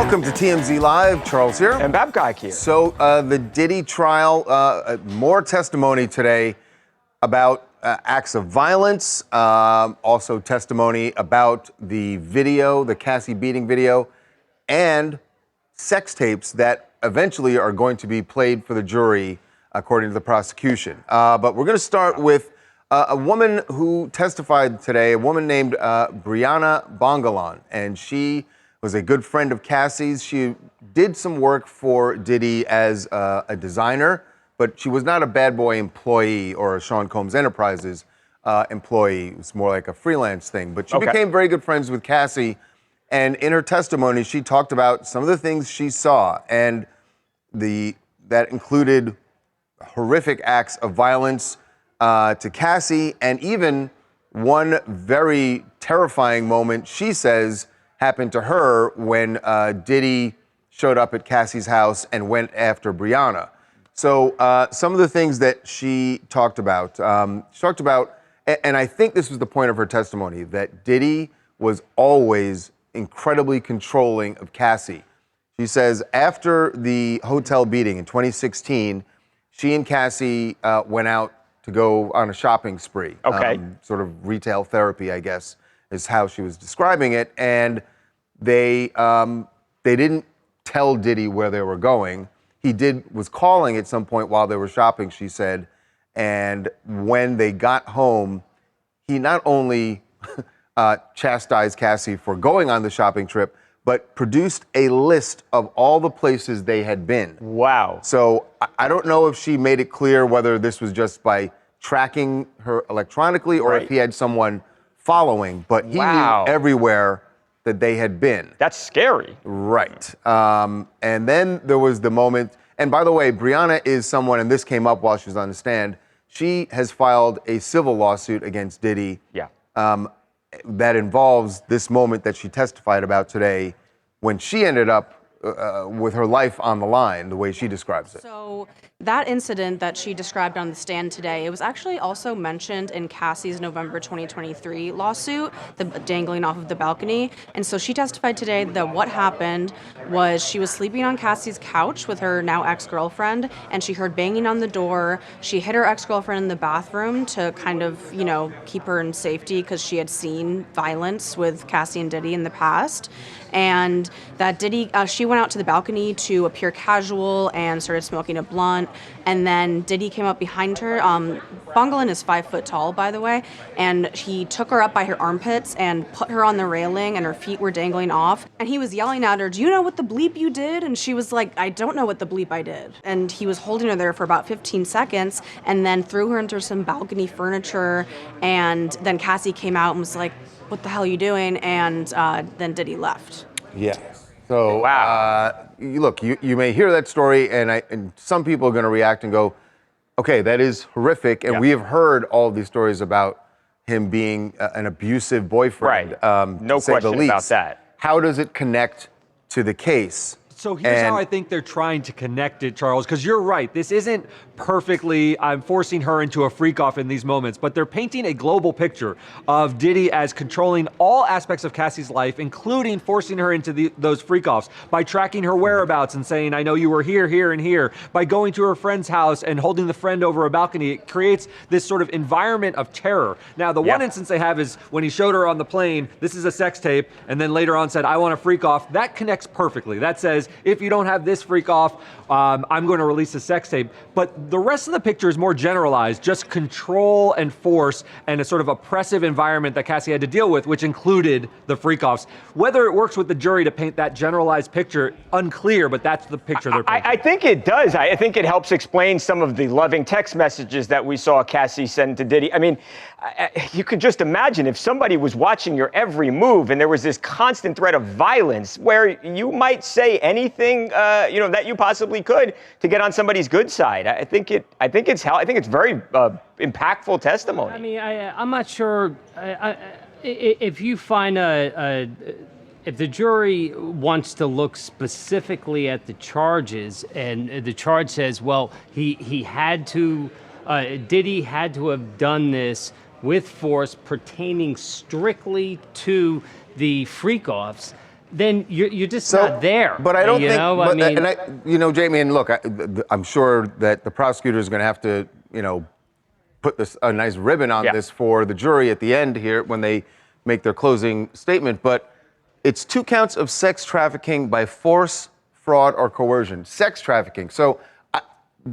Welcome to TMZ Live. Charles here. And Babcock here. So the Diddy trial, more testimony today about acts of violence, also testimony about the video, the Cassie beating video, and sex tapes that eventually are going to be played for the jury, according to the prosecution. But we're going to start with a woman who testified today, a woman named Ariana Biermann, and she was a good friend of Cassie's. She did some work for Diddy as a designer, but she was not a Bad Boy employee or a Sean Combs Enterprises employee. It was more like a freelance thing. But she became very good friends with Cassie, and in her testimony, she talked about some of the things she saw, and that included horrific acts of violence to Cassie, and even one very terrifying moment, she says, happened to her when Diddy showed up at Cassie's house and went after Brianna. So some of the things that she talked about, and I think this was the point of her testimony, that Diddy was always incredibly controlling of Cassie. She says after the hotel beating in 2016, she and Cassie went out to go on a shopping spree. Sort of retail therapy, I guess, is how she was describing it. And they didn't tell Diddy where they were going. He was calling at some point while they were shopping, she said. And when they got home, he not only chastised Cassie for going on the shopping trip, but produced a list of all the places they had been. Wow. So I don't know if she made it clear whether this was just by tracking her electronically or if he had someone following, but he knew everywhere that they had been. That's scary. Right. And then there was the moment, and by the way, Brianna is someone, and this came up while she was on the stand, she has filed a civil lawsuit against Diddy that involves this moment that she testified about today when she ended up with her life on the line, the way she describes it. So that incident that she described on the stand today, it was actually also mentioned in Cassie's November 2023 lawsuit, the dangling off of the balcony. And so she testified today that what happened was she was sleeping on Cassie's couch with her now ex-girlfriend, and she heard banging on the door. She hid her ex-girlfriend in the bathroom to kind of, keep her in safety because she had seen violence with Cassie and Diddy in the past. And that Diddy, she went out to the balcony to appear casual and started smoking a blunt. And then Diddy came up behind her. Biermann is 5 foot tall, by the way. And he took her up by her armpits and put her on the railing, and her feet were dangling off. And he was yelling at her, "Do you know what the bleep you did?" And she was like, "I don't know what the bleep I did." And he was holding her there for about 15 seconds and then threw her into some balcony furniture. And then Cassie came out and was like, "What the hell are you doing?" And then Diddy left. Yeah. So, look, you may hear that story, and some people are going to react and go, okay, that is horrific. And we have heard all these stories about him being an abusive boyfriend. No question about that. How does it connect to the case? So here's how I think they're trying to connect it, Charles, because you're right. This isn't perfectly, I'm forcing her into a freak-off in these moments, but they're painting a global picture of Diddy as controlling all aspects of Cassie's life, including forcing her into those freak-offs by tracking her whereabouts and saying, "I know you were here, here, and here," by going to her friend's house and holding the friend over a balcony. It creates this sort of environment of terror. Now, the one instance they have is when he showed her on the plane, "This is a sex tape," and then later on said, "I want a freak-off." That connects perfectly. That says, if you don't have this freak-off, I'm going to release a sex tape. But the rest of the picture is more generalized, just control and force and a sort of oppressive environment that Cassie had to deal with, which included the freak-offs. Whether it works with the jury to paint that generalized picture, unclear, but that's the picture they're painting. I think it does. I think it helps explain some of the loving text messages that we saw Cassie send to Diddy. I mean, you could just imagine if somebody was watching your every move and there was this constant threat of violence where you might say anything, that you possibly could to get on somebody's good side. I think it's very impactful testimony. I mean, I'm not sure if you find if the jury wants to look specifically at the charges, and the charge says, well, he had to, Diddy had to have done this with force pertaining strictly to the freak-offs, then you're just not there. But I don't you think, know? but, I mean, and Jamie, and look, I'm sure that the prosecutor is going to have to, put a nice ribbon on this for the jury at the end here when they make their closing statement. But it's 2 counts of sex trafficking by force, fraud, or coercion. Sex trafficking. So,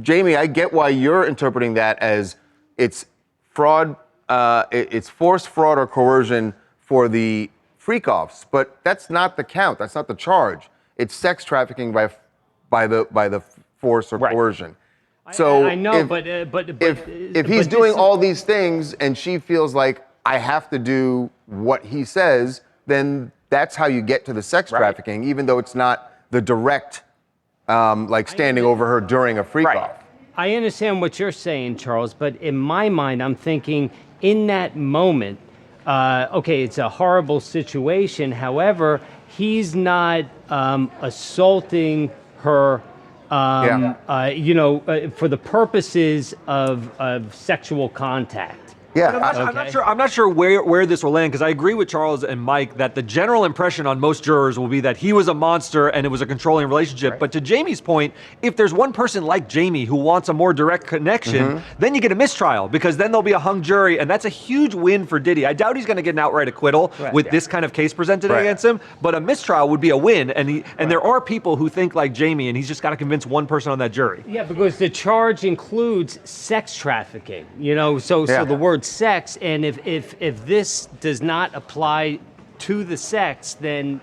Jamie, I get why you're interpreting that as it's fraud, it's force, fraud, or coercion for the freak-offs, but that's not the count. That's not the charge. It's sex trafficking by the force or coercion. So I know, if he's doing all these things and she feels like I have to do what he says, then that's how you get to the sex trafficking, even though it's not the direct, like standing over her during a freak-off. I understand what you're saying, Charles, but in my mind, I'm thinking in that moment, okay, it's a horrible situation. However, he's not assaulting her, for the purposes of sexual contact. Yeah, I'm not sure where this will land, because I agree with Charles and Mike that the general impression on most jurors will be that he was a monster and it was a controlling relationship. But to Jamie's point, if there's one person like Jamie who wants a more direct connection, then you get a mistrial, because then there'll be a hung jury, and that's a huge win for Diddy. I doubt he's going to get an outright acquittal with this kind of case presented against him, but a mistrial would be a win. And there are people who think like Jamie, and he's just got to convince one person on that jury. Yeah, because the charge includes sex trafficking. So the word sex, and if this does not apply to the sex, then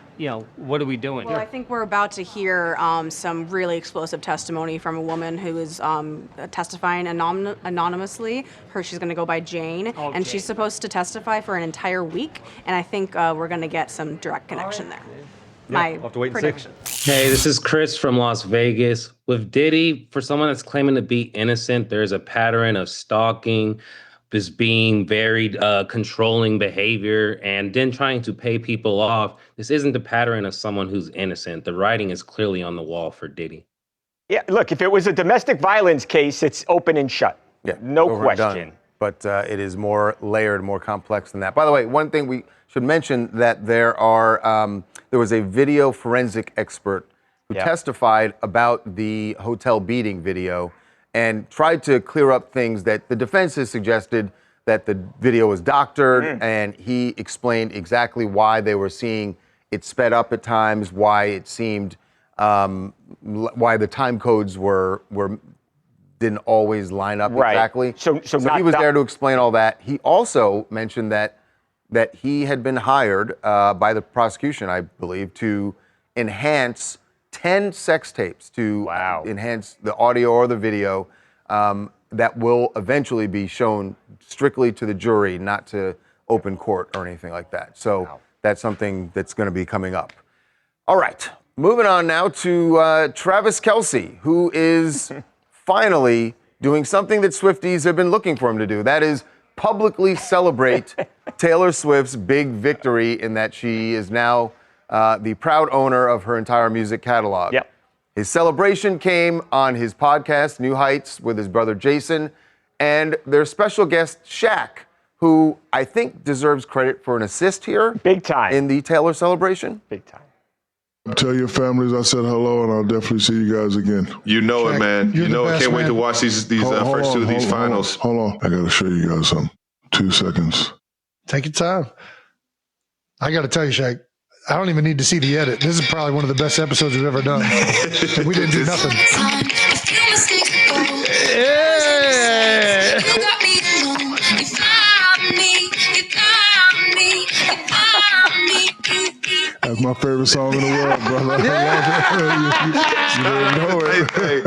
what are we doing? Well, I think we're about to hear some really explosive testimony from a woman who is testifying anonymously. She's going to go by Jane, and she's supposed to testify for an entire week. And I think we're going to get some direct connection there. We'll have to wait prediction. and see. Hey, this is Chris from Las Vegas. With Diddy, for someone that's claiming to be innocent, there's a pattern of stalking, this being very controlling behavior, and then trying to pay people off. This isn't the pattern of someone who's innocent. The writing is clearly on the wall for Diddy. Yeah, look, if it was a domestic violence case, it's open and shut. Yeah, no over and question. done. But it is more layered, more complex than that. By the way, one thing we should mention that there was a video forensic expert who testified about the hotel beating video and tried to clear up things that the defense has suggested that the video was doctored, and he explained exactly why they were seeing it sped up at times, why it seemed, why the time codes didn't always line up exactly. So he was there to explain all that. He also mentioned that he had been hired by the prosecution, I believe, to enhance 10 sex tapes to enhance the audio or the video that will eventually be shown strictly to the jury, not to open court or anything like that. So that's something that's going to be coming up. All right, moving on now to Travis Kelce, who is finally doing something that Swifties have been looking for him to do. That is publicly celebrate Taylor Swift's big victory in that she is now the proud owner of her entire music catalog. Yep. His celebration came on his podcast, New Heights, with his brother Jason, and their special guest, Shaq, who I think deserves credit for an assist here. Big time. In the Taylor celebration. Big time. Tell your families I said hello, and I'll definitely see you guys again. You know Shaq, it, man. You know it. Can't wait to watch these first two of these finals. Hold on. I got to show you guys something. 2 seconds. Take your time. I got to tell you, Shaq, I don't even need to see the edit. This is probably one of the best episodes we've ever done. And we didn't do nothing. That's my favorite song in the world, brother. You know it. Hey,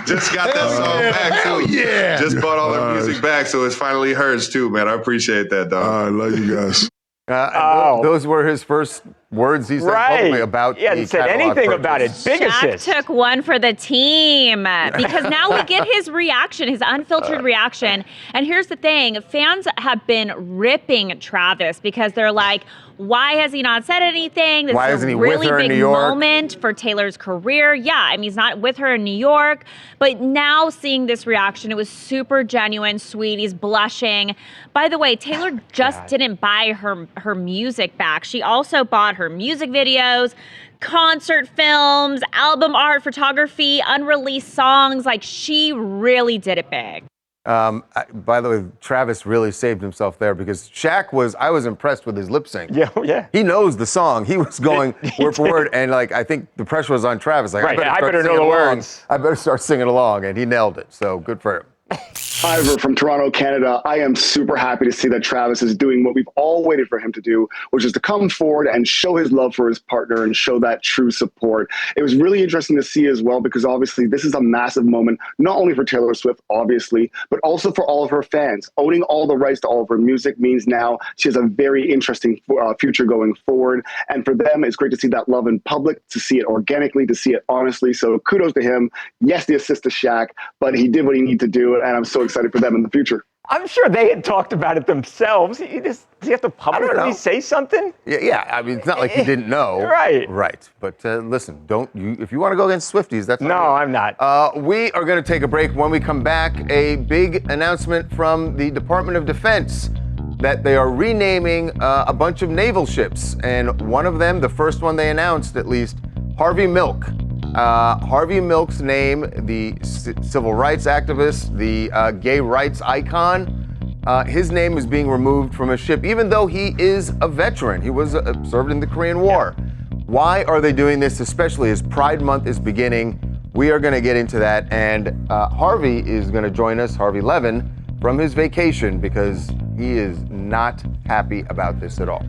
just got that song back, too. Yeah. Just bought all their music back, so it's finally hers, too, man. I appreciate that, dog. All right, love you guys. Those were his first words he said publicly about he hadn't said anything about it. Big assist. Shaq took one for the team because now we get his reaction, his unfiltered reaction. And here's the thing. Fans have been ripping Travis because they're like, why has he not said anything? This is a really big moment for Taylor's career. Yeah, I mean, he's not with her in New York. But now seeing this reaction, it was super genuine, sweet. He's blushing. By the way, Taylor just didn't buy her music back. She also bought her her music videos, concert films, album art, photography, unreleased songs. Like, she really did it big. By the way, Travis really saved himself there because I was impressed with his lip sync. Yeah, yeah. He knows the song. He was going word for word, and like I think the pressure was on Travis. Like, right, I better know the words. I better start singing along, and he nailed it. So good for him. Ivor from Toronto, Canada. I am super happy to see that Travis is doing what we've all waited for him to do, which is to come forward and show his love for his partner and show that true support. It was really interesting to see as well, because obviously this is a massive moment, not only for Taylor Swift, obviously, but also for all of her fans. Owning all the rights to all of her music means now she has a very interesting future going forward. And for them, it's great to see that love in public, to see it organically, to see it honestly. So kudos to him. Yes, the assist to Shaq, but he did what he needed to do, and I'm so excited for them in the future. I'm sure they had talked about it themselves. Does he have to publicly say something? Yeah. I mean, it's not like he didn't know. Right. But listen, if you want to go against Swifties, that's no, I'm not. We are going to take a break. When we come back, a big announcement from the Department of Defense that they are renaming a bunch of naval ships, and one of them, the first one they announced at least, Harvey Milk. Harvey Milk's name, the civil rights activist, the gay rights icon, his name is being removed from a ship, even though he is a veteran. He was served in the Korean War. Yeah. Why are they doing this, especially as Pride Month is beginning? We are going to get into that, and Harvey is going to join us, Harvey Levin, from his vacation, because he is not happy about this at all.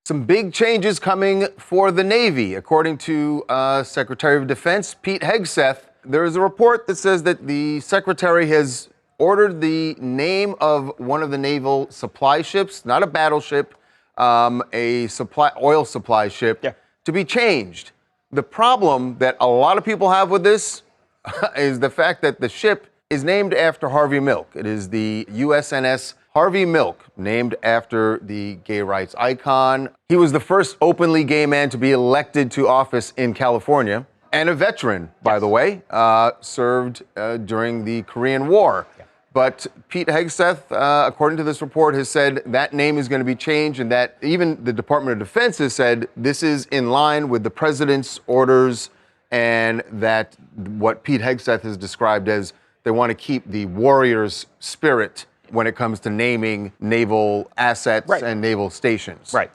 Some big changes coming for the Navy. According to Secretary of Defense Pete Hegseth, there is a report that says that the Secretary has ordered the name of one of the naval supply ships, not a battleship, a oil supply ship, to be changed. The problem that a lot of people have with this is the fact that the ship is named after Harvey Milk. It is the USNS Harvey Milk, named after the gay rights icon. He was the first openly gay man to be elected to office in California, and a veteran, by the way, served during the Korean War. Yeah. But Pete Hegseth, according to this report, has said that name is going to be changed, and that even the Department of Defense has said this is in line with the president's orders, and that what Pete Hegseth has described as they want to keep the warrior's spirit when it comes to naming naval assets and naval stations. Right.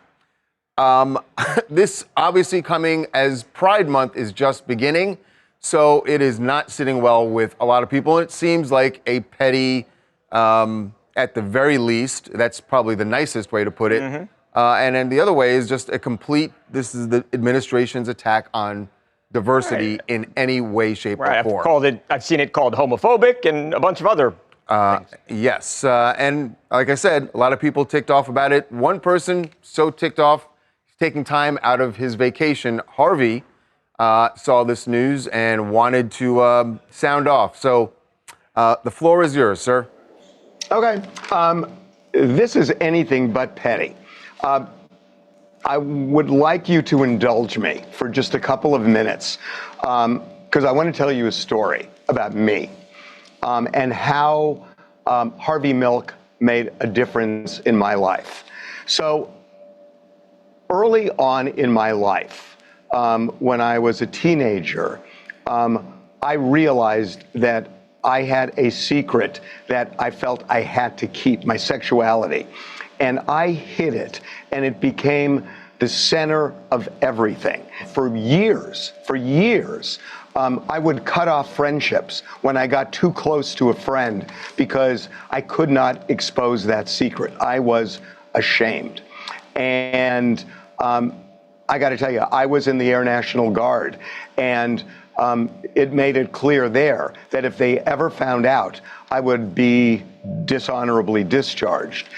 This obviously coming as Pride Month is just beginning, so it is not sitting well with a lot of people. It seems like a petty, at the very least, that's probably the nicest way to put it. Mm-hmm. And then the other way is just this is the administration's attack on diversity in any way, shape, or form. I've seen it called homophobic and a bunch of other yes, and like I said, a lot of people ticked off about it. One person so ticked off, he's taking time out of his vacation. Harvey saw this news and wanted to sound off. So the floor is yours, sir. Okay. This is anything but petty. I would like you to indulge me for just a couple of minutes, because I want to tell you a story about me. And how Harvey Milk made a difference in my life. So early on in my life, when I was a teenager, I realized that I had a secret that I felt I had to keep, my sexuality. And I hid it, and it became the center of everything. For years, I would cut off friendships when I got too close to a friend because I could not expose that secret. I was ashamed. And I got to tell you, I was in the Air National Guard, and it made it clear there that if they ever found out, I would be dishonorably discharged.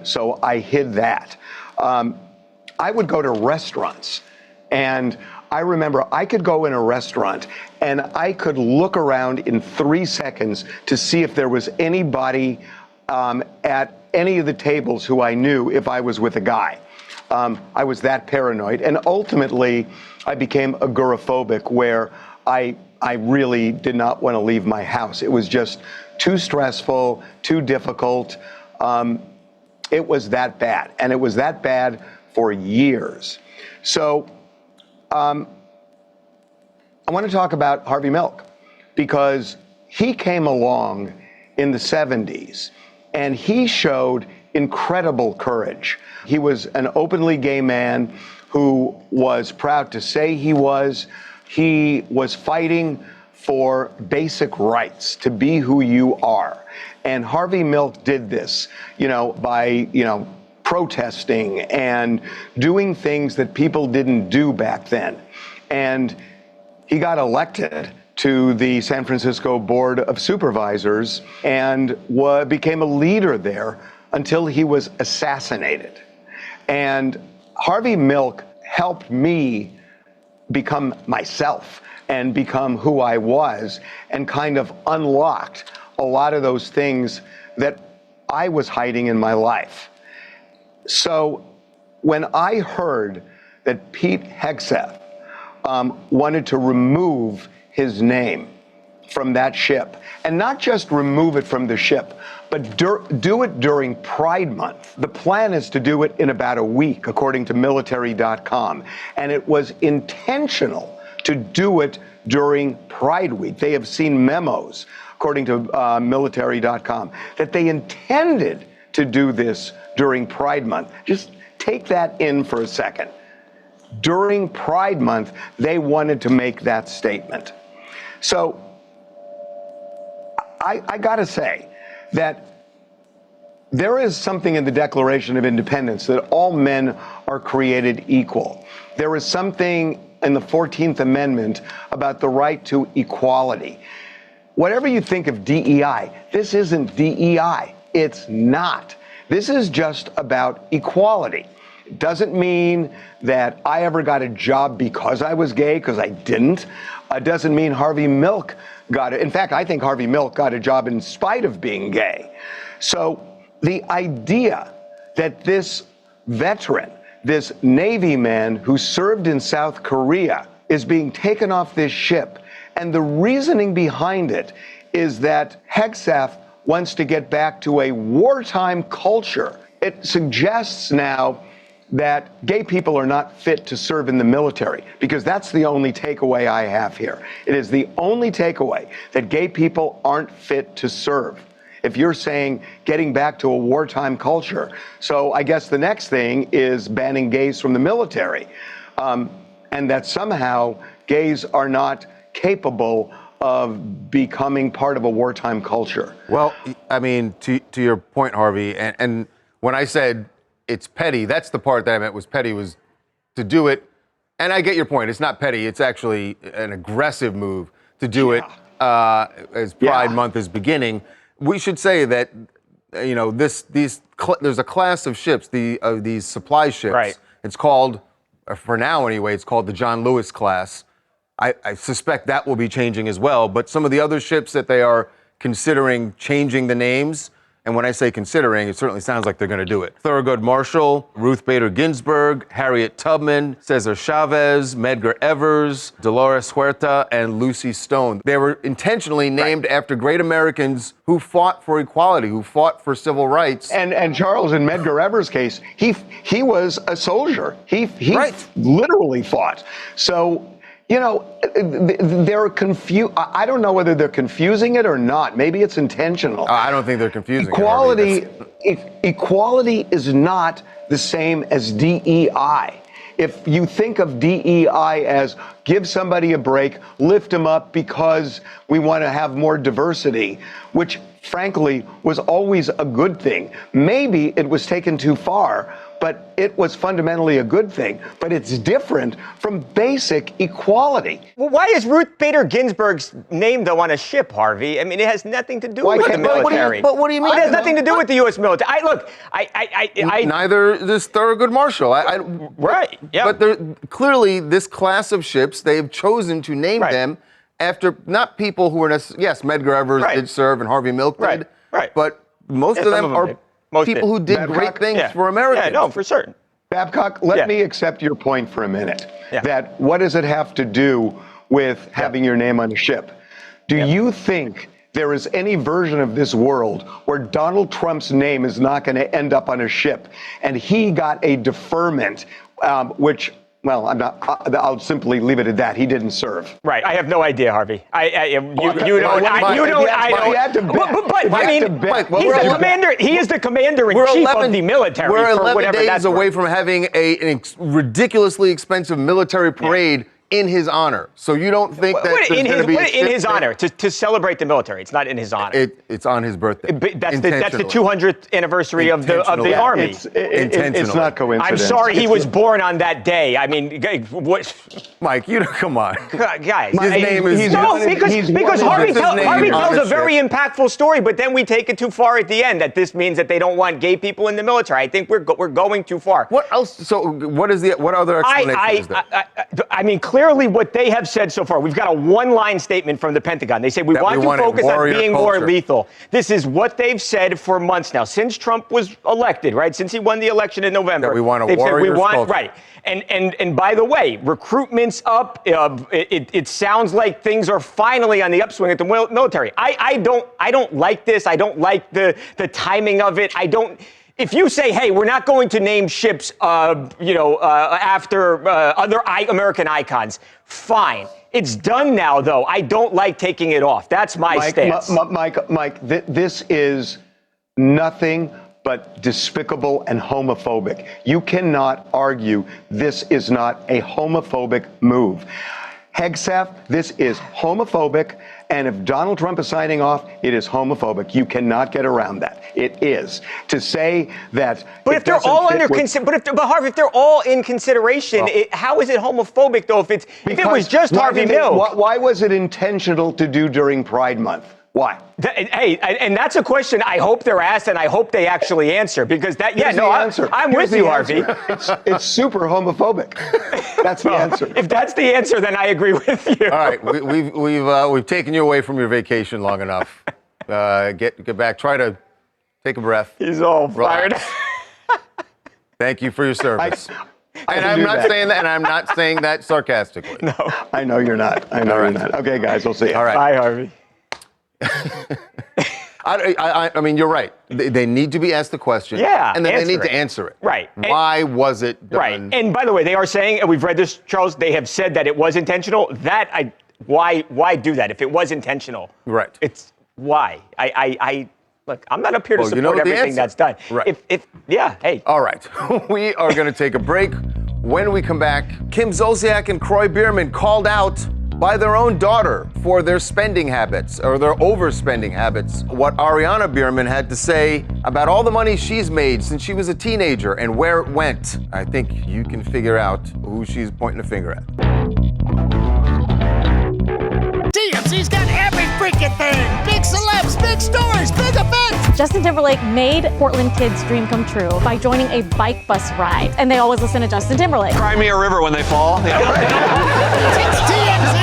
So I hid that. I would go to restaurants, and I remember I could go in a restaurant and I could look around in 3 seconds to see if there was anybody at any of the tables who I knew if I was with a guy. I was that paranoid, and ultimately I became agoraphobic, where I really did not want to leave my house. It was just too stressful, too difficult. It was that bad, and it was that bad for years. So I want to talk about Harvey Milk, because he came along in the 70s and he showed incredible courage. He was an openly gay man who was proud to say he was. He was fighting for basic rights to be who you are. And Harvey Milk did this, by, protesting and doing things that people didn't do back then. And he got elected to the San Francisco Board of Supervisors and became a leader there until he was assassinated. And Harvey Milk helped me become myself and become who I was, and kind of unlocked a lot of those things that I was hiding in my life. So when I heard that Pete Hegseth wanted to remove his name from that ship, and not just remove it from the ship, but do it during Pride Month. The plan is to do it in about a week, according to military.com. And it was intentional to do it during Pride Week. They have seen memos, according to military.com, that they intended to do this during Pride Month. Just take that in for a second. During Pride Month, they wanted to make that statement. So I gotta say that there is something in the Declaration of Independence that all men are created equal. There is something in the 14th Amendment about the right to equality. Whatever you think of DEI, this isn't DEI. It's not. This is just about equality. It doesn't mean that I ever got a job because I was gay, because I didn't. It doesn't mean Harvey Milk got it. In fact, I think Harvey Milk got a job in spite of being gay. So the idea that this veteran, this Navy man who served in South Korea, is being taken off this ship, and the reasoning behind it is that Hegseth wants to get back to a wartime culture. It suggests now that gay people are not fit to serve in the military, because that's the only takeaway I have here. It is the only takeaway, that gay people aren't fit to serve. If you're saying getting back to a wartime culture. So I guess the next thing is banning gays from the military, and that somehow gays are not capable of becoming part of a wartime culture. Well, I mean, to your point, Harvey, and when I said it's petty, that's the part that I meant was petty, was to do it. And I get your point. It's not petty. It's actually an aggressive move to do it as Pride Month is beginning. We should say that, there's a class of ships, these supply ships. Right. It's called, for now anyway, it's called the John Lewis class. I suspect that will be changing as well. But some of the other ships that they are considering changing the names, and when I say considering, it certainly sounds like they're going to do it. Thurgood Marshall, Ruth Bader Ginsburg, Harriet Tubman, Cesar Chavez, Medgar Evers, Dolores Huerta, and Lucy Stone. They were intentionally named after great Americans who fought for equality, who fought for civil rights. And Charles, in Medgar Evers' case, he was a soldier. He literally fought. So, they're confused. I don't know whether they're confusing it or not. Maybe it's intentional. I don't think they're confusing it. Equality is not the same as DEI. If you think of DEI as give somebody a break, lift them up because we want to have more diversity, which frankly was always a good thing. Maybe it was taken too far, but it was fundamentally a good thing. But it's different from basic equality. Well, why is Ruth Bader Ginsburg's name, though, on a ship, Harvey? I mean, it has nothing to do with the military. But what do you mean? It has nothing to do with the U.S. military. Neither does Thurgood Marshall. Right, yeah. But clearly, this class of ships, they have chosen to name them after not people who were necessarily, yes, Medgar Evers did serve and Harvey Milk did, but most of them are people who did great things for Americans. Yeah, no, for certain. Babcock, let me accept your point for a minute. That what does it have to do with having your name on a ship? Do you think there is any version of this world where Donald Trump's name is not going to end up on a ship, and he got a deferment, which, well, I'll simply leave it at that. He didn't serve. Right. I have no idea, Harvey. He's the commander. He is the commander-in-chief of the military. We're for 11 whatever days that's away worth. from having a ridiculously expensive military parade in his honor. So you don't think that there's going to be in his honor to celebrate the military? It's not in his honor. It's on his birthday. That's the 200th anniversary of the Army. It's not coincidence. I'm sorry he was born on that day. I mean, what? Mike, come on, guys. His name is because Harvey tells a very impactful story, but then we take it too far at the end. That this means that they don't want gay people in the military. I think we're going too far. What else? So what other explanation is there? I mean, clearly what they have said so far, we've got a one-line statement from the Pentagon. They say we want to focus on being more lethal. This is what they've said for months now, since Trump was elected, right? Since he won the election in November. That we want a warrior's culture. Right. And by the way, recruitment's up. It sounds like things are finally on the upswing at the military. I don't like this. I don't like the timing of it. If you say, hey, we're not going to name ships, after other American icons, fine. It's done now, though. I don't like taking it off. That's my stance. Mike, this is nothing but despicable and homophobic. You cannot argue this is not a homophobic move. Hegseth, this is homophobic, and if Donald Trump is signing off, it is homophobic. You cannot get around that. It is. To say that. But if they're all Harvey, if they're all in consideration, how is it homophobic though? If it was just Harvey Milk. Why was it intentional to do during Pride Month? Why? Hey, and that's a question I hope they're asked, and I hope they actually answer, because I'm with you, Harvey. It's super homophobic. That's the answer. If that's the answer, then I agree with you. All right, we've taken you away from your vacation long enough. Get back. Try to take a breath. He's all fired. Thank you for your service. I'm not saying that sarcastically. No, I know you're not. You're not. Okay, guys, we'll see you. All right. Bye, Harvey. I mean, you're right. They need to be asked the question. Yeah, and then they need to answer it. Right. Why was it done? Right. And by the way, they are saying, and we've read this, Charles, they have said that it was intentional. Why do that if it was intentional? Right. It's why. Look, I'm not up here to support everything that's done. Right. Hey. All right. We are going to take a break. When we come back, Kim Zolciak and Kroy Biermann called out by their own daughter for their spending habits, or their overspending habits. What Ariana Biermann had to say about all the money she's made since she was a teenager and where it went. I think you can figure out who she's pointing a finger at. TMZ's got every freaking thing. Big celebs, big stories, big events. Justin Timberlake made Portland kids' dream come true by joining a bike bus ride. And they always listen to Justin Timberlake. Cry me a river when they fall. It's TMZ.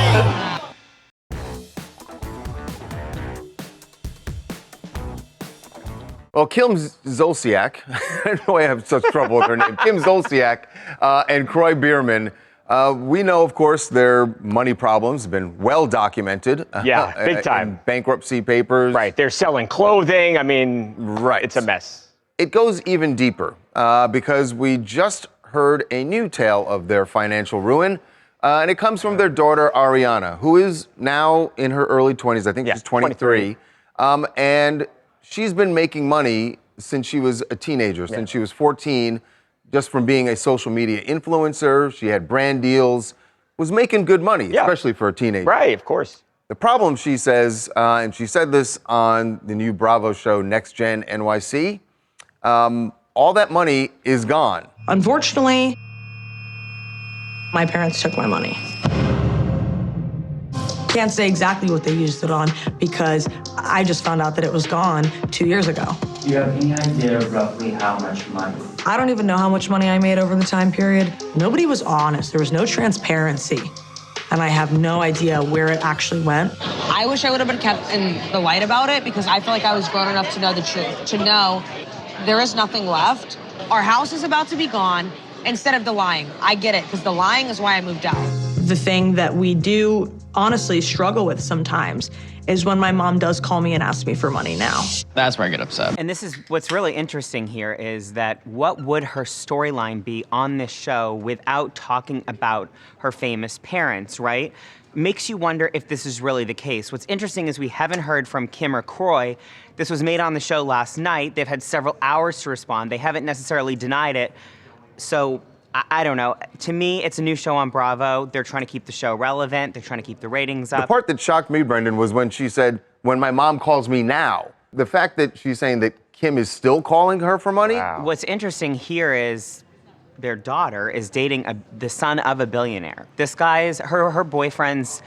Well, Kim Zolciak, I don't know why I have such trouble with her name, Kim Zolciak and Kroy Biermann, we know, of course, their money problems have been well documented. Yeah, big time. In bankruptcy papers. Right, they're selling clothing. I mean, right. It's a mess. It goes even deeper because we just heard a new tale of their financial ruin. And it comes from their daughter, Ariana, who is now in her early 20s. I think she's 23. And she's been making money since she was a teenager, since she was 14, just from being a social media influencer. She had brand deals, was making good money, especially for a teenager. Right, of course. The problem, she says, and she said this on the new Bravo show, Next Gen NYC, all that money is gone. Unfortunately, my parents took my money. Can't say exactly what they used it on because I just found out that it was gone 2 years ago. Do you have any idea roughly how much money? I don't even know how much money I made over the time period. Nobody was honest. There was no transparency. And I have no idea where it actually went. I wish I would have been kept in the light about it because I feel like I was grown enough to know the truth, to know there is nothing left. Our house is about to be gone instead of the lying. I get it, because the lying is why I moved out. The thing that we do honestly struggle with sometimes is when my mom does call me and ask me for money now. That's where I get upset. And this is what's really interesting here is that what would her storyline be on this show without talking about her famous parents, right? Makes you wonder if this is really the case. What's interesting is we haven't heard from Kim or Kroy. This was made on the show last night. They've had several hours to respond. They haven't necessarily denied it. So I don't know. To me, it's a new show on Bravo. They're trying to keep the show relevant. They're trying to keep the ratings up. The part that shocked me, Brendan, was when she said, when my mom calls me now. The fact that she's saying that Kim is still calling her for money? Wow. What's interesting here is their daughter is dating the son of a billionaire. This guy's, her boyfriend's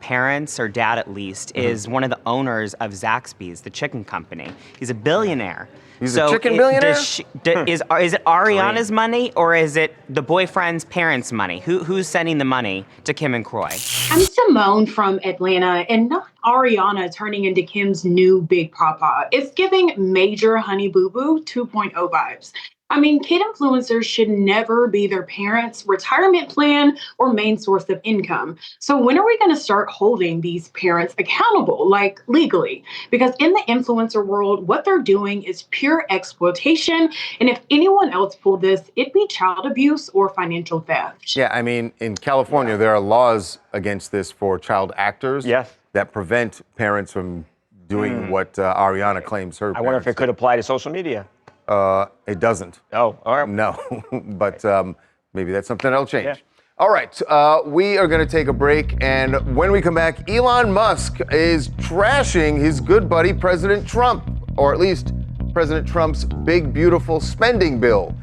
parents, or dad at least, is one of the owners of Zaxby's, the chicken company. He's a billionaire. He's a chicken billionaire? Is it Ariana's money, or is it the boyfriend's parents' money? Who's sending the money to Kim and Kroy? I'm Simone from Atlanta, and not Ariana turning into Kim's new big papa. It's giving major Honey Boo Boo 2.0 vibes. I mean, kid influencers should never be their parents' retirement plan or main source of income. So when are we going to start holding these parents accountable, like legally? Because in the influencer world, what they're doing is pure exploitation. And if anyone else pulled this, it'd be child abuse or financial theft. Yeah, I mean, in California, there are laws against this for child actors that prevent parents from doing what Ariana claims her I wonder if it could apply to social media. It doesn't. Oh, all right. No, but maybe that's something that'll change. Yeah. All right, we are going to take a break, and when we come back, Elon Musk is trashing his good buddy President Trump, or at least President Trump's big, beautiful spending bill.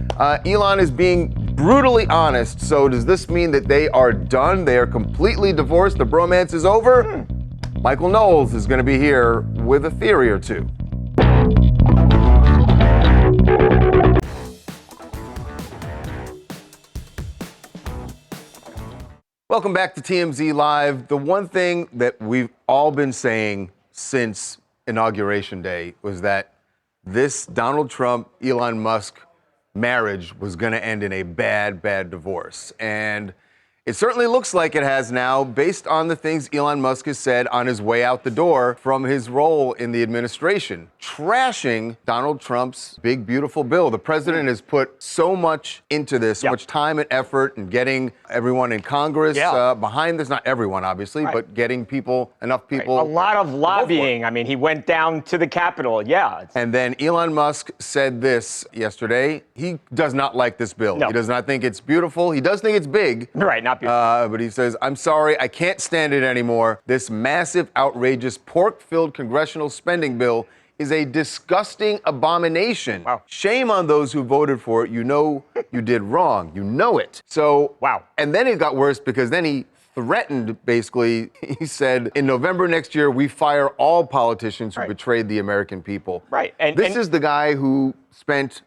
Elon is being brutally honest, so does this mean that they are done? They are completely divorced? The bromance is over? Michael Knowles is going to be here with a theory or two. Welcome back to TMZ Live. The one thing that we've all been saying since Inauguration Day was that this Donald Trump, Elon Musk marriage was going to end in a bad, bad divorce. And it certainly looks like it has now, based on the things Elon Musk has said on his way out the door from his role in the administration, trashing Donald Trump's big, beautiful bill. The president has put so much into this, so much time and effort, and getting everyone in Congress behind this. Not everyone, obviously, but getting enough people. A lot of lobbying. I mean, he went down to the Capitol. Yeah. And then Elon Musk said this yesterday. He does not like this bill. No. He does not think it's beautiful. He does think it's big. Right, not beautiful. But he says, I'm sorry, I can't stand it anymore. This massive, outrageous, pork-filled congressional spending bill is a disgusting abomination. Wow. Shame on those who voted for it. You know you did wrong. You know it. So, wow. And then it got worse because then he threatened, basically, he said, in November next year, we fire all politicians who betrayed the American people. Right. And this is the guy who spent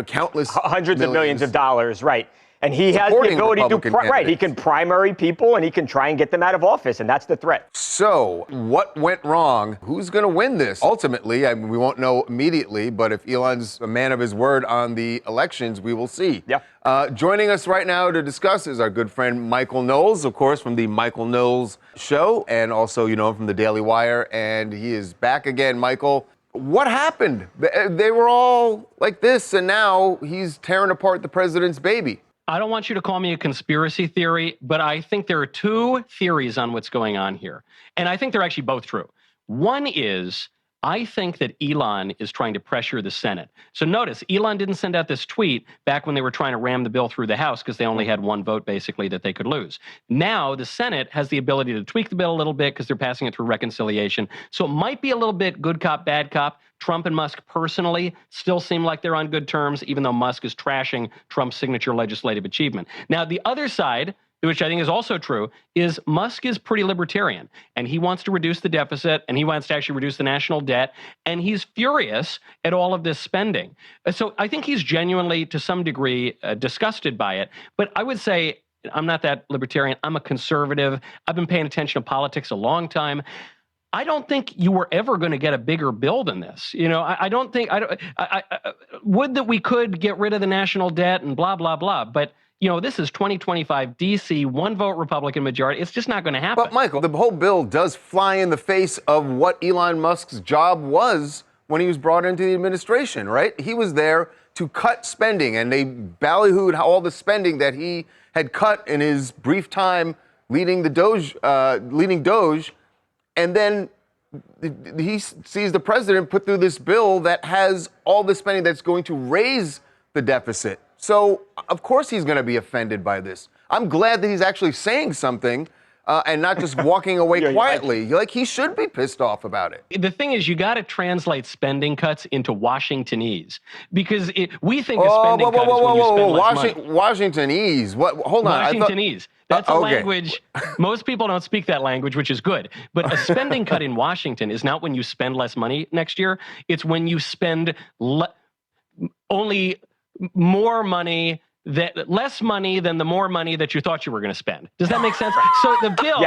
countless hundreds of millions of dollars, right. And he has the ability to, he can primary people and he can try and get them out of office, and that's the threat. So, what went wrong? Who's going to win this? Ultimately, I mean, we won't know immediately, but if Elon's a man of his word on the elections, we will see. Yeah. Joining us right now to discuss is our good friend Michael Knowles, of course, from the Michael Knowles Show, and also, you know him from the Daily Wire, and he is back again. Michael, what happened? They were all like this, and now he's tearing apart the president's baby. I don't want you to call me a conspiracy theory, but I think there are two theories on what's going on here. And I think they're actually both true. One is, I think that Elon is trying to pressure the Senate. So notice, Elon didn't send out this tweet back when they were trying to ram the bill through the House because they only had one vote, basically, that they could lose. Now, the Senate has the ability to tweak the bill a little bit because they're passing it through reconciliation. So it might be a little bit good cop, bad cop. Trump and Musk personally still seem like they're on good terms, even though Musk is trashing Trump's signature legislative achievement. Now, the other side, which I think is also true, is Musk is pretty libertarian, and he wants to reduce the deficit, and he wants to actually reduce the national debt, and he's furious at all of this spending. So I think he's genuinely, to some degree, disgusted by it. But I would say I'm not that libertarian. I'm a conservative. I've been paying attention to politics a long time. I don't think you were ever going to get a bigger bill than this. You know, I don't think, would that we could get rid of the national debt and blah, blah, blah. But this is 2025 D.C., one vote Republican majority. It's just not going to happen. But Michael, the whole bill does fly in the face of what Elon Musk's job was when he was brought into the administration, right? He was there to cut spending, and they ballyhooed all the spending that he had cut in his brief time leading Doge, and then he sees the president put through this bill that has all the spending that's going to raise the deficit. So, of course he's going to be offended by this. I'm glad that he's actually saying something and not just walking away quietly. Like, he should be pissed off about it. The thing is, you got to translate spending cuts into Washingtonese, because we think a spending cut is when you spend less money. Washingtonese. What? Hold on. Washingtonese. That's a language. Most people don't speak that language, which is good. But a spending cut in Washington is not when you spend less money next year. It's when you spend only more money. Less money than the more money that you thought you were going to spend. Does that make sense? So the bill,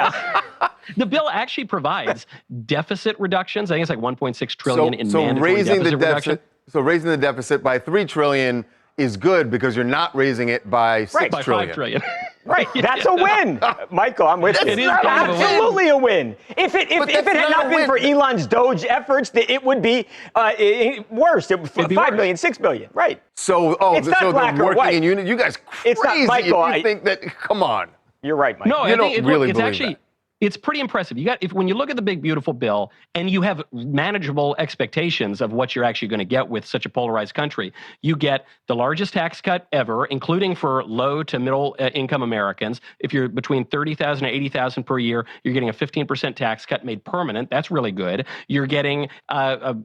the bill actually provides deficit reductions. I think it's like 1.6 trillion in mandatory deficit reduction. So raising the deficit by $3 trillion is good because you're not raising it by $6 trillion. By $5 trillion. Right, that's a win, Michael. I'm with you. It is absolutely a win. If it had not been for Elon's Doge efforts, it would be worse. It would be 5 million, 6 billion. Right. So, it's not black or white. In unit, you guys crazy. It's not, Michael. If you think that? Come on. You're right, Michael. No, you don't really it's believe actually. that. It's pretty impressive. When you look at the big, beautiful bill and you have manageable expectations of what you're actually going to get with such a polarized country, you get the largest tax cut ever, including for low to middle income Americans. If you're between $30,000 and $80,000 per year, you're getting a 15% tax cut made permanent. That's really good. You're getting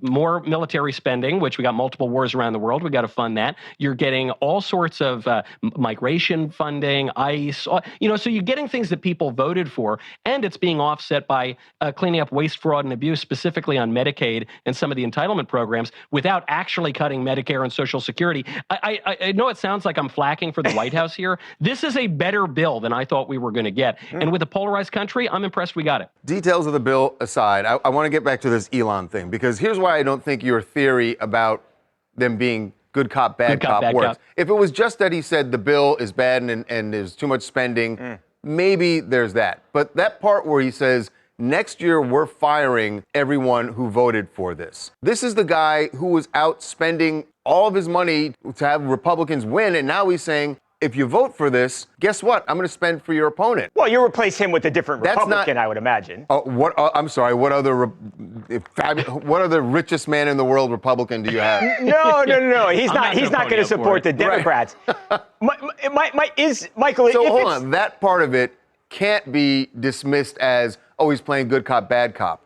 more military spending, which we got multiple wars around the world. We got to fund that. You're getting all sorts of migration funding, ICE. So you're getting things that people voted for, and it's being offset by cleaning up waste, fraud, and abuse, specifically on Medicaid and some of the entitlement programs, without actually cutting Medicare and Social Security. I know it sounds like I'm flacking for the White House here. This is a better bill than I thought we were going to get. And with a polarized country, I'm impressed we got it. Details of the bill aside, I want to get back to this Elon thing, because here's why I don't think your theory about them being good cop, bad cop works. If it was just that he said the bill is bad and there's too much spending, maybe there's that. But that part where he says, next year we're firing everyone who voted for this. This is the guy who was out spending all of his money to have Republicans win, and now he's saying, if you vote for this, guess what? I'm going to spend for your opponent. Well, you replace him with a different Republican, I would imagine. I'm sorry. What other richest man in the world Republican do you have? No. He's not going to support the Democrats. Michael? So hold on. That part of it can't be dismissed as, he's playing good cop, bad cop.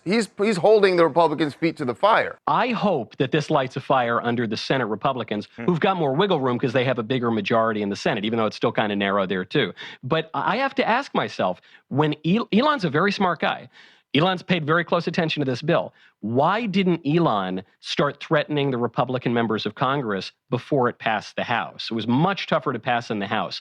He's holding the Republicans' feet to the fire. I hope that this lights a fire under the Senate Republicans, who've got more wiggle room because they have a bigger majority in the Senate, even though it's still kind of narrow there too. But I have to ask myself, when Elon's a very smart guy, Elon's paid very close attention to this bill. Why didn't Elon start threatening the Republican members of Congress before it passed the House? It was much tougher to pass in the House.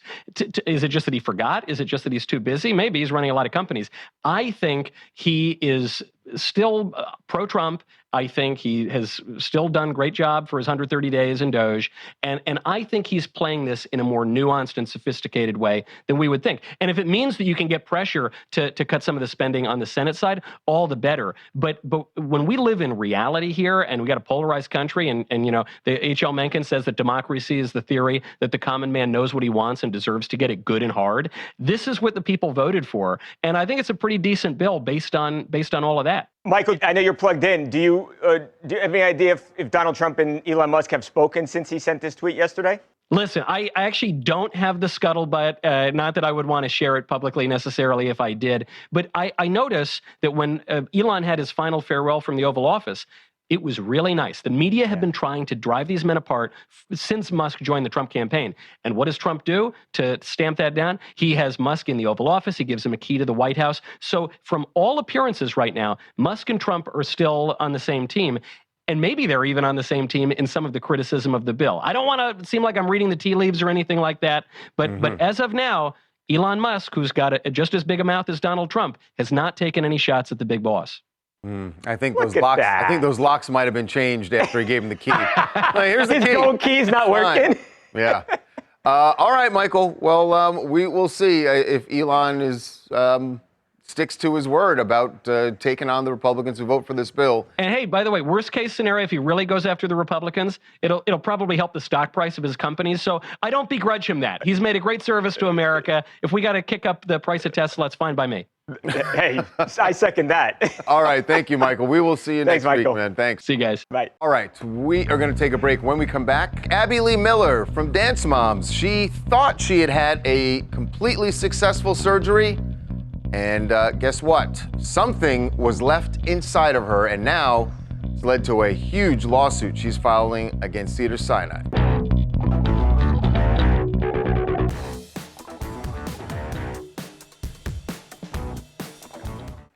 Is it just that he forgot? Is it just that he's too busy? Maybe he's running a lot of companies. I think he is still pro-Trump. I think he has still done a great job for his 130 days in Doge. And I think he's playing this in a more nuanced and sophisticated way than we would think. And if it means that you can get pressure to cut some of the spending on the Senate side, all the better. But when we live in reality here, and we got a polarized country, and the H.L. Mencken says that democracy is the theory that the common man knows what he wants and deserves to get it good and hard. This is what the people voted for. And I think it's a pretty decent bill based on all of that. Michael, I know you're plugged in. Do you have any idea if Donald Trump and Elon Musk have spoken since he sent this tweet yesterday? Listen, I actually don't have the scuttlebutt, not that I would want to share it publicly necessarily if I did, but I notice that when Elon had his final farewell from the Oval Office, it was really nice. The media have been trying to drive these men apart since Musk joined the Trump campaign. And what does Trump do to stamp that down? He has Musk in the Oval Office. He gives him a key to the White House. So from all appearances right now, Musk and Trump are still on the same team. And maybe they're even on the same team in some of the criticism of the bill. I don't want to seem like I'm reading the tea leaves or anything like that. But as of now, Elon Musk, who's got just as big a mouth as Donald Trump, has not taken any shots at the big boss. I think those locks might have been changed after he gave him the key. Here's the key. His gold key's not working. Yeah. All right, Michael. Well, we will see if Elon sticks to his word about taking on the Republicans who vote for this bill. And hey, by the way, worst case scenario, if he really goes after the Republicans, it'll probably help the stock price of his companies. So I don't begrudge him that. He's made a great service to America. If we got to kick up the price of Tesla, it's fine by me. Hey, I second that. All right, thank you, Michael. We will see you Thanks, next week, Michael. man. Thanks. See you guys. Bye. All right, we are going to take a break. When we come back, Abby Lee Miller from Dance Moms. She thought she had a completely successful surgery. And guess what? Something was left inside of her, and now it's led to a huge lawsuit she's filing against Cedars-Sinai.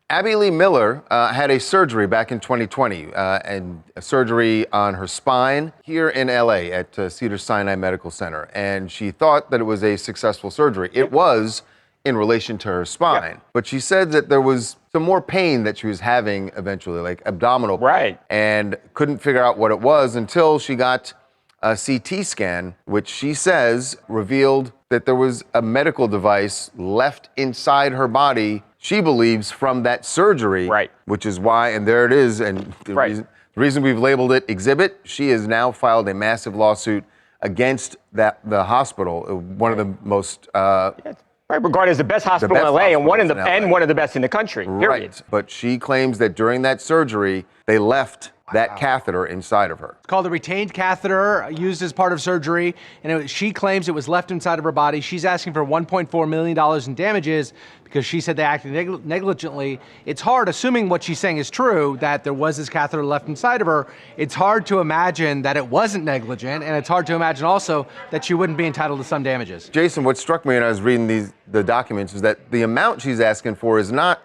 Abby Lee Miller had a surgery back in 2020, and a surgery on her spine here in LA at Cedars-Sinai Medical Center. And she thought that it was a successful surgery. It was in relation to her spine. But she said that there was some more pain that she was having eventually, like abdominal pain. Right. And couldn't figure out what it was until she got a CT scan, which she says revealed that there was a medical device left inside her body, she believes, from that surgery. Right. Which is why, and there it is, and the reason we've labeled it Exhibit, she has now filed a massive lawsuit against the hospital, one of the most... Right, regarded as the best hospital in LA and one of the best in the country, period. Right, but she claims that during that surgery, they left that catheter inside of her. It's called a retained catheter used as part of surgery, and she claims it was left inside of her body. She's asking for $1.4 million in damages because she said they acted negligently. It's hard, assuming what she's saying is true, that there was this catheter left inside of her. It's hard to imagine that it wasn't negligent, and it's hard to imagine also that she wouldn't be entitled to some damages. Jason, what struck me when I was reading the documents is that the amount she's asking for is not,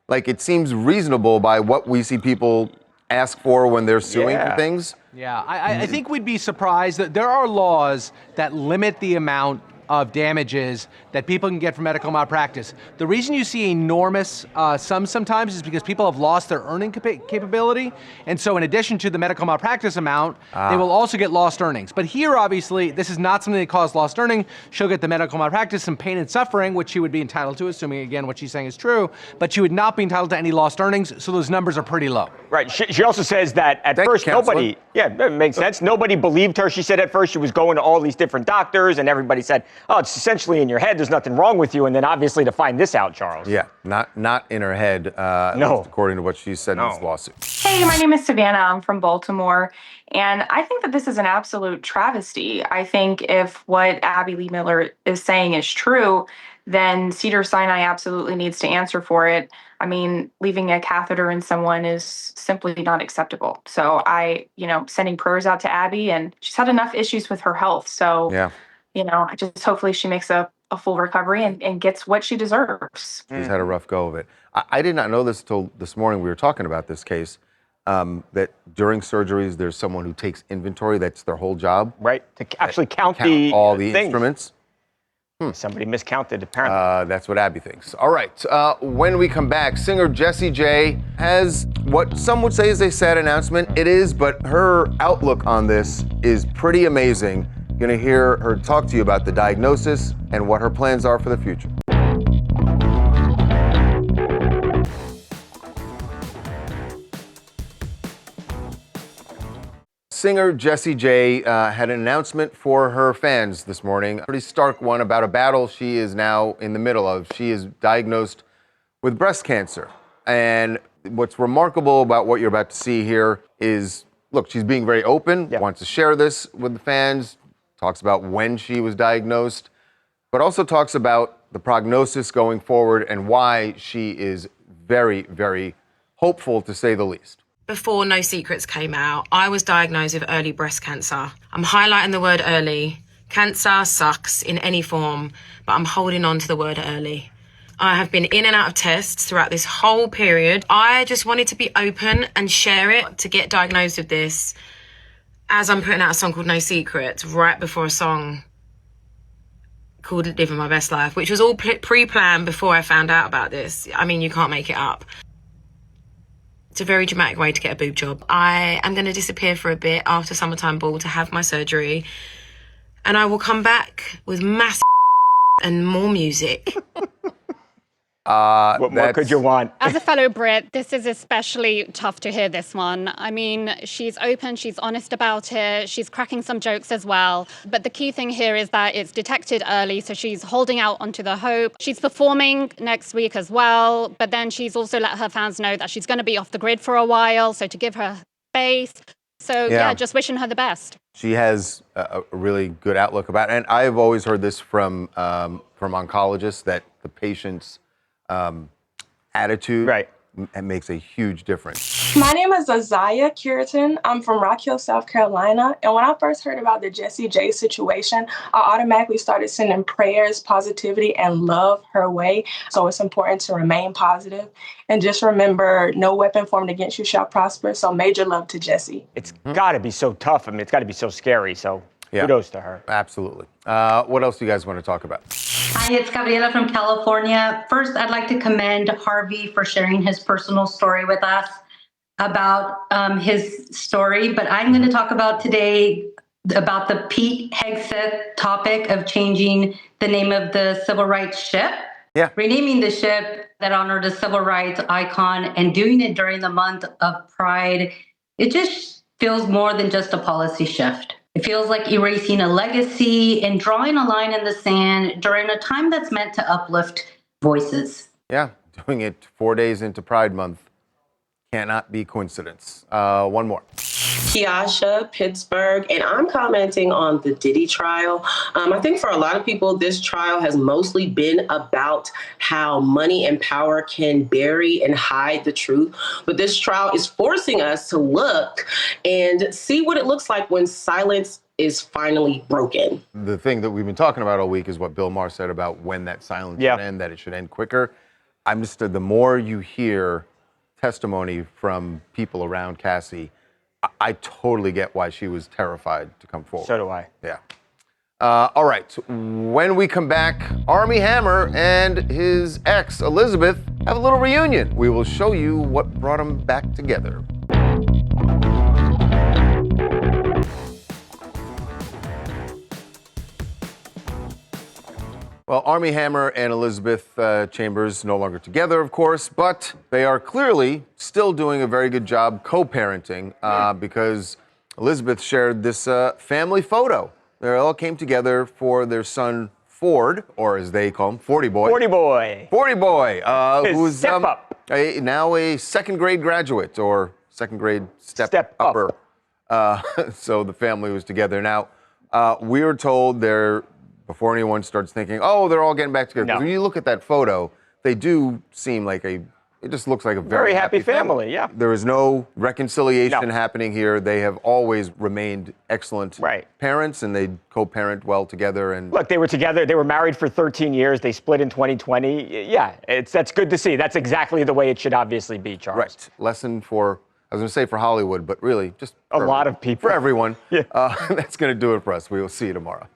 like, it seems reasonable by what we see people ask for when they're suing for things. Yeah, I think we'd be surprised that there are laws that limit the amount of damages that people can get from medical malpractice. The reason you see enormous sums sometimes is because people have lost their earning capability. And so in addition to the medical malpractice amount, they will also get lost earnings. But here, obviously, this is not something that caused lost earning. She'll get the medical malpractice and pain and suffering, which she would be entitled to, assuming, again, what she's saying is true. But she would not be entitled to any lost earnings, so those numbers are pretty low. Right. She also says that at first nobody, that makes sense. Nobody believed her. She said at first she was going to all these different doctors and everybody said, oh, it's essentially in your head. There's nothing wrong with you. And then obviously to find this out, Charles. Yeah, not in her head, no. According to what she said in this lawsuit. Hey, my name is Savannah. I'm from Baltimore. And I think that this is an absolute travesty. I think if what Abby Lee Miller is saying is true, then Cedars-Sinai absolutely needs to answer for it. I mean, leaving a catheter in someone is simply not acceptable. So sending prayers out to Abby, and she's had enough issues with her health. So, I just hopefully she makes a full recovery and gets what she deserves. She's had a rough go of it. I did not know this until this morning. We were talking about this case, that during surgeries, there's someone who takes inventory. That's their whole job. Right, to actually count all the things. Instruments. Somebody miscounted, apparently. That's what Abby thinks. All right, when we come back, singer Jessie J has what some would say is a sad announcement. It is, but her outlook on this is pretty amazing. You're gonna hear her talk to you about the diagnosis and what her plans are for the future. Singer Jessie J had an announcement for her fans this morning, a pretty stark one about a battle she is now in the middle of. She is diagnosed with breast cancer. And what's remarkable about what you're about to see here is, look, she's being very open, wants to share this with the fans, talks about when she was diagnosed, but also talks about the prognosis going forward and why she is very, very hopeful, to say the least. Before No Secrets came out, I was diagnosed with early breast cancer. I'm highlighting the word early. Cancer sucks in any form, but I'm holding on to the word early. I have been in and out of tests throughout this whole period. I just wanted to be open and share it. To get diagnosed with this, as I'm putting out a song called No Secrets, right before a song called Living My Best Life, which was all pre-planned before I found out about this. I mean, you can't make it up. It's a very dramatic way to get a boob job. I am going to disappear for a bit after Summertime Ball to have my surgery. and I will come back with massive and more music. What more could you want? As a fellow Brit, this is especially tough to hear this one. I mean, she's open, she's honest about it, she's cracking some jokes as well. But the key thing here is that it's detected early, so she's holding out onto the hope. She's performing next week as well, but then she's also let her fans know that she's going to be off the grid for a while, so to give her space. So yeah, just wishing her the best. She has a really good outlook about it. And I've always heard this from oncologists that the patient's attitude makes a huge difference. My name is Azaya Curitan. I'm from Rock Hill, South Carolina. And when I first heard about the Jessie J situation, I automatically started sending prayers, positivity, and love her way. So it's important to remain positive. And just remember, no weapon formed against you shall prosper. So major love to Jessie. It's got to be so tough. I mean, it's got to be so scary. So kudos to her. Absolutely. What else do you guys want to talk about? Hi, it's Gabriela from California. First, I'd like to commend Harvey for sharing his personal story with us about his story. But I'm going to talk about today about the Pete Hegseth topic of changing the name of the civil rights ship. Renaming the ship that honored a civil rights icon and doing it during the month of Pride. It just feels more than just a policy shift. It feels like erasing a legacy and drawing a line in the sand during a time that's meant to uplift voices. Yeah, doing it 4 days into Pride Month cannot be coincidence. One more. Kiasha, Pittsburgh, and I'm commenting on the Diddy trial. I think for a lot of people, this trial has mostly been about how money and power can bury and hide the truth. But this trial is forcing us to look and see what it looks like when silence is finally broken. The thing that we've been talking about all week is what Bill Maher said about when that silence should end, that it should end quicker. I'm just, the more you hear testimony from people around Cassie, I totally get why she was terrified to come forward. So do I. Yeah. All right. When we come back, Armie Hammer and his ex, Elizabeth, have a little reunion. We will show you what brought them back together. Well, Armie Hammer and Elizabeth Chambers no longer together, of course, but they are clearly still doing a very good job co-parenting because Elizabeth shared this family photo. They all came together for their son, Ford, or as they call him, 40 Boy. 40 Boy. 40 Boy, who's now a second grade graduate or second grade step upper. So the family was together. Now, we were told before anyone starts thinking, oh, they're all getting back together. Because when you look at that photo, they do seem like it just looks like a very happy family. Yeah. There is no reconciliation happening here. They have always remained excellent parents, and they co-parent well together. And look, they were together. They were married for 13 years. They split in 2020. Yeah, that's good to see. That's exactly the way it should obviously be, Charles. Right. Lesson for, I was going to say for Hollywood, but really just a lot of people. For everyone. Yeah. That's going to do it for us. We will see you tomorrow.